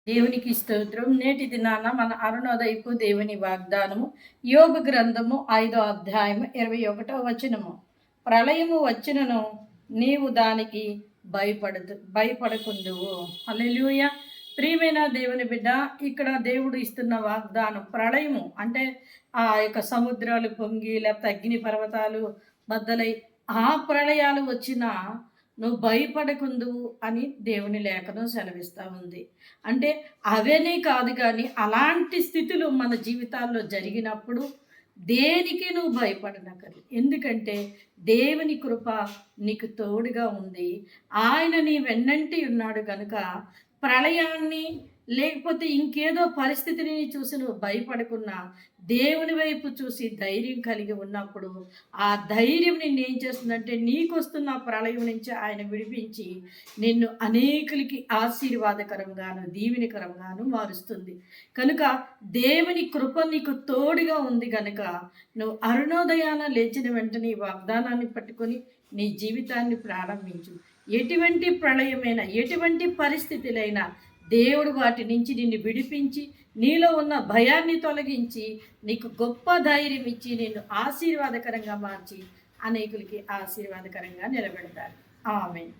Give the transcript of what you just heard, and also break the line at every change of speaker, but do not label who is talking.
దేవునికి స్తోత్రం. నేటి దినాన మన అరుణోదయపు దేవుని వాగ్దానము యోబు గ్రంథము 5వ అధ్యాయము 21వ వచనము. ప్రళయము వచ్చినను నీవు దానికి భయపడకుందువు. హల్లెలూయా. ప్రియమైన దేవుని బిడ్డ, ఇక్కడ దేవుడు ఇస్తున్న వాగ్దానం ప్రళయము అంటే ఆ యొక్క సముద్రాలు పొంగి లేకపోతే అగ్ని పర్వతాలు బద్దలై ఆ ప్రళయాలు వచ్చినా నువ్వు భయపడకుందువు అని దేవుని లేఖనం సెలవిస్తూ ఉంది. అంటే అవన్నీ కాదు, కానీ అలాంటి స్థితులు మన జీవితాల్లో జరిగినప్పుడు దేనికి నువ్వు భయపడనక్కర్లేదు. ఎందుకంటే దేవుని కృప నీకు తోడుగా ఉంది. ఆయన నీ వెన్నంటి ఉన్నాడు కనుక ప్రళయాన్ని లేకపోతే ఇంకేదో పరిస్థితిని చూసి నువ్వు భయపడకున్నా దేవుని వైపు చూసి ధైర్యం కలిగి ఉన్నప్పుడు ఆ ధైర్యం నిన్ను ఏం చేస్తుందంటే నీకు వస్తున్న ప్రళయం నుంచి ఆయన విడిపించి నిన్ను అనేకులకి ఆశీర్వాదకరంగాను దీవెనకరంగాను మారుస్తుంది. కనుక దేవుని కృప నీకు తోడుగా ఉంది కనుక నువ్వు అరుణోదయాన లేచిన వెంటనే ఈ వాగ్దానాన్ని పట్టుకొని నీ జీవితాన్ని ప్రారంభించు. ఎటువంటి ప్రళయమైనా ఎటువంటి పరిస్థితులైనా దేవుడు వాటి నుంచి నిన్ను విడిపించి నీలో ఉన్న భయాన్ని తొలగించి నీకు గొప్ప ధైర్యం ఇచ్చి నిన్ను ఆశీర్వాదకరంగా మార్చి అనేకులకి ఆశీర్వాదకరంగా నిలబెడతారు. ఆమేన్.